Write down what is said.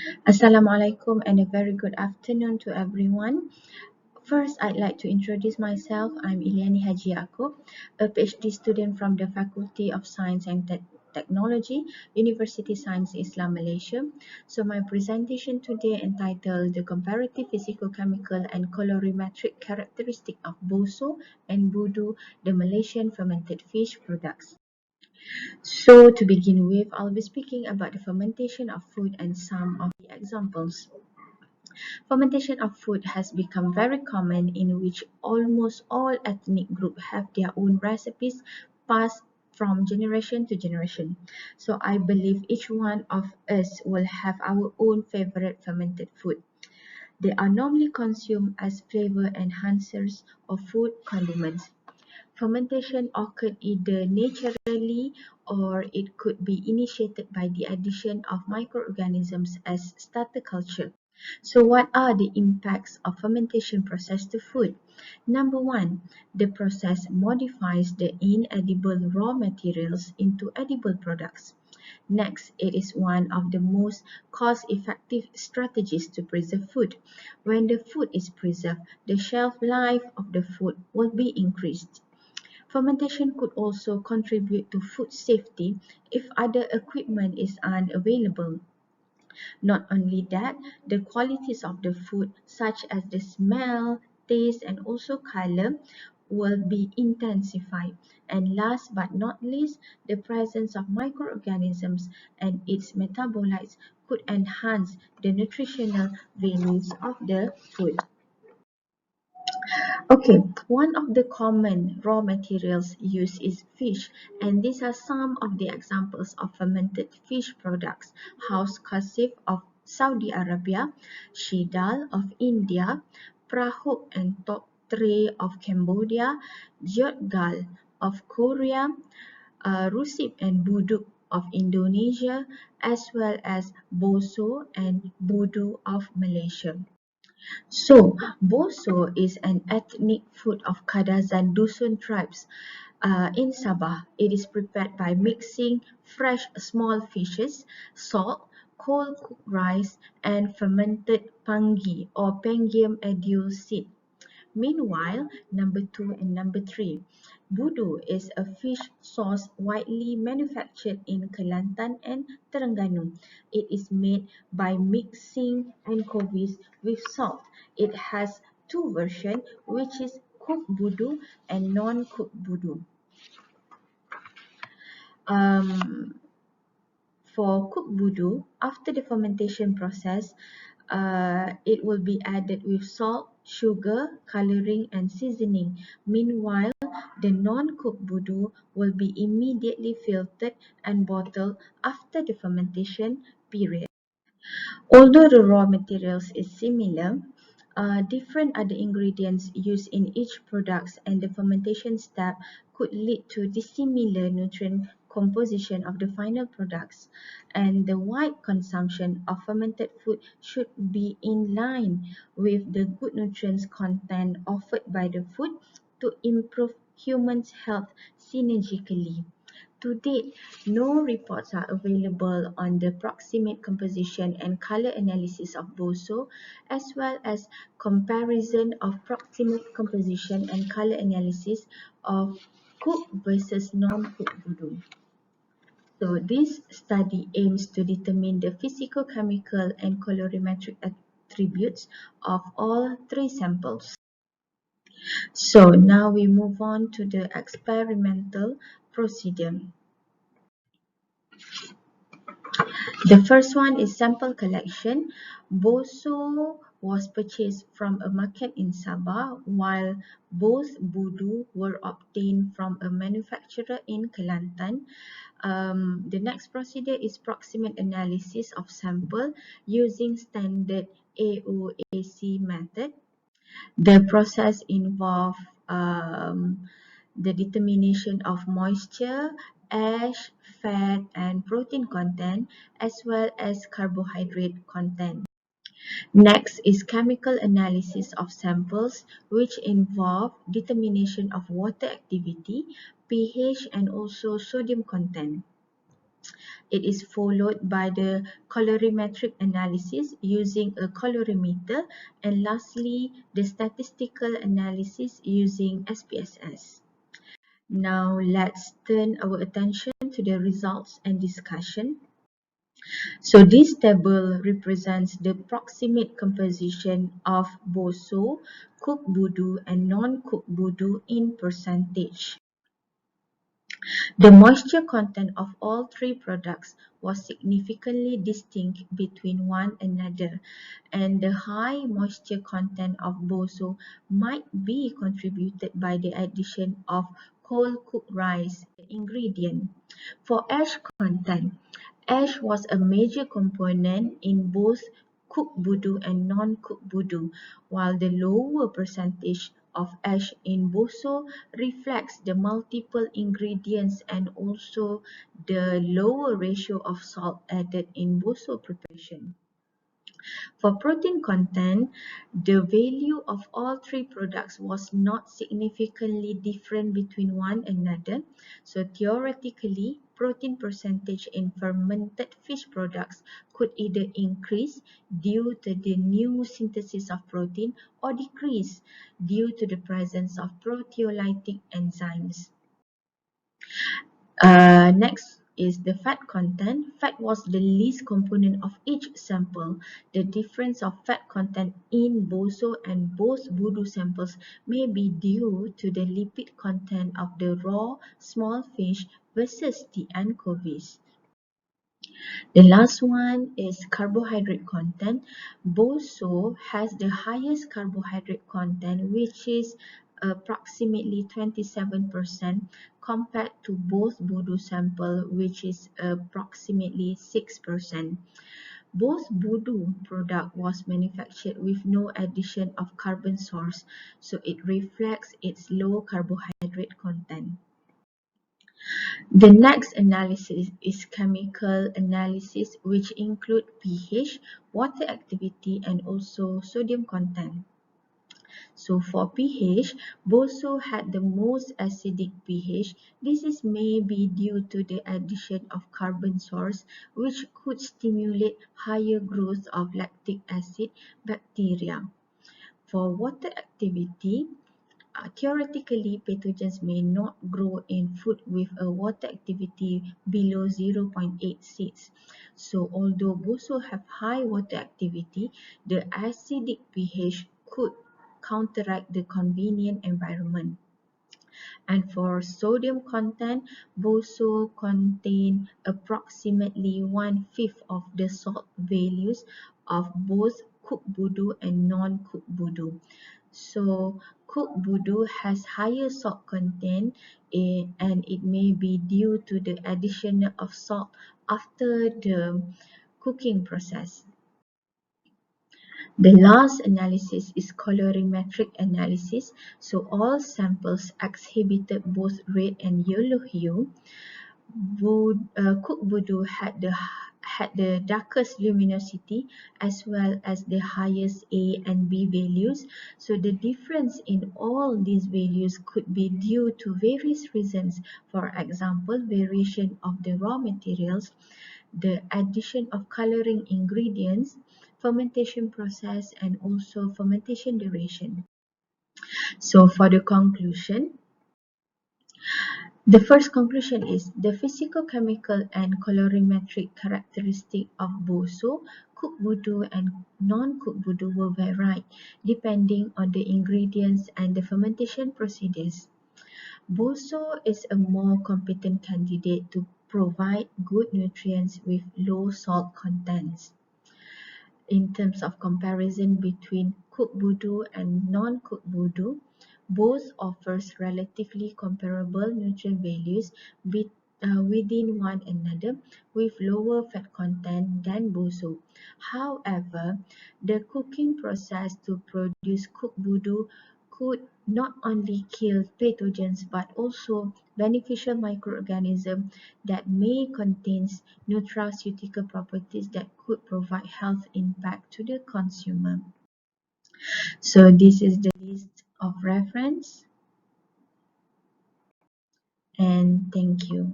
Assalamualaikum and a very good afternoon to everyone. First, I'd like to introduce myself. I'm Iliani Haji Yaakob, a PhD student from the Faculty of Science and Technology, University Science Islam Malaysia. So my presentation today entitled The Comparative Physicochemical and Colorimetric Characteristic of Boso and Budu, the Malaysian fermented fish products. So to begin with, I'll be speaking about the fermentation of food and some of the examples. Fermentation of food has become very common, in which almost all ethnic groups have their own recipes passed from generation to generation. So I believe each one of us will have our own favorite fermented food. They are normally consumed as flavor enhancers or food condiments. Fermentation occurred either naturally or it could be initiated by the addition of microorganisms as starter culture. So what are the impacts of fermentation process to food? Number one, the process modifies the inedible raw materials into edible products. Next, it is one of the most cost-effective strategies to preserve food. When the food is preserved, the shelf life of the food will be increased. Fermentation could also contribute to food safety if other equipment is unavailable. Not only that, the qualities of the food, such as the smell, taste, and also color, will be intensified. And last but not least, the presence of microorganisms and its metabolites could enhance the nutritional values of the food. Okay, one of the common raw materials used is fish, and these are some of the examples of fermented fish products. House Kasif of Saudi Arabia, Shidal of India, Prahok and Tok Tre of Cambodia, Jotgal of Korea, Rusip and Buduk of Indonesia, as well as Boso and Budu of Malaysia. So, Boso is an ethnic food of Kadazan Dusun tribes in Sabah. It is prepared by mixing fresh small fishes, salt, cold cooked rice, and fermented pangi or Pangium edule seed. Meanwhile, number 2 and number 3, Budu is a fish sauce widely manufactured in Kelantan and Terengganu. It is made by mixing anchovies with salt. It has two versions, which is cooked Budu and non-cooked Budu. Um, For cooked budu, after the fermentation process, it will be added with salt, sugar, coloring, and seasoning. Meanwhile, the non-cooked budu will be immediately filtered and bottled after the fermentation period. Although the raw materials is similar, different other ingredients used in each product and the fermentation step could lead to dissimilar nutrient composition of the final products, and the wide consumption of fermented food should be in line with the good nutrients content offered by the food to improve humans' health synergically. To date, no reports are available on the proximate composition and color analysis of Boso, as well as comparison of proximate composition and color analysis of cooked versus non-cooked voodoo. So this study aims to determine the physicochemical and colorimetric attributes of all three samples. So now we move on to the experimental procedure. The first one is sample collection. Boso was purchased from a market in Sabah, while both Budu were obtained from a manufacturer in Kelantan. The next procedure is proximate analysis of sample using standard AOAC method. The process involves the determination of moisture, ash, fat, and protein content, as well as carbohydrate content. Next is chemical analysis of samples, which involve determination of water activity, pH, and also sodium content. It is followed by the colorimetric analysis using a colorimeter, and lastly, the statistical analysis using SPSS. Now let's turn our attention to the results and discussion. So this table represents the proximate composition of boso, cooked budu and non-cooked budu in percentage. The moisture content of all three products was significantly distinct between one another, and the high moisture content of boso might be contributed by the addition of cold cooked rice ingredient. For ash content, ash was a major component in both cooked budu and non-cooked budu, while the lower percentage of ash in boso reflects the multiple ingredients and also the lower ratio of salt added in boso preparation. For protein content, the value of all three products was not significantly different between one another. So theoretically, protein percentage in fermented fish products could either increase due to the new synthesis of protein or decrease due to the presence of proteolytic enzymes. Next is the fat content. Fat was the least component of each sample. The difference of fat content in boso and both budu samples may be due to the lipid content of the raw small fish versus the anchovies. The last one is carbohydrate content. Boso has the highest carbohydrate content, which is approximately 27% compared to both Bodo sample, which is approximately 6%. Both Bodo product was manufactured with no addition of carbon source, so it reflects its low carbohydrate content. The next analysis is chemical analysis, which include pH, water activity, and also sodium content. So for pH, boso had the most acidic pH. This is maybe due to the addition of carbon source, which could stimulate higher growth of lactic acid bacteria. For water activity, theoretically, pathogens may not grow in food with a water activity below 0.86. So, although boso have high water activity, the acidic pH could counteract the convenient environment. And for sodium content, boso contain approximately 1/5 of the salt values of both cooked budu and non-cooked budu. So cooked budu has higher salt content, and it may be due to the addition of salt after the cooking process. The last analysis is colorimetric analysis. So all samples exhibited both red and yellow hue. Cooked budu had the darkest luminosity as well as the highest A and B values. So the difference in all these values could be due to various reasons. For example, variation of the raw materials, the addition of coloring ingredients, fermentation process, and also fermentation duration. So for the conclusion, the first conclusion is the physicochemical and colorimetric characteristic of boso, cooked budu, and non-cooked budu will vary depending on the ingredients and the fermentation procedures. Boso is a more competent candidate to provide good nutrients with low salt contents. In terms of comparison between cooked budu and non-cooked budu, both offers relatively comparable nutrient values within one another with lower fat content than boso. However, the cooking process to produce cooked budu could not only kill pathogens but also beneficial microorganisms that may contain nutraceutical properties that could provide health impact to the consumer. So this is the list of reference, and thank you.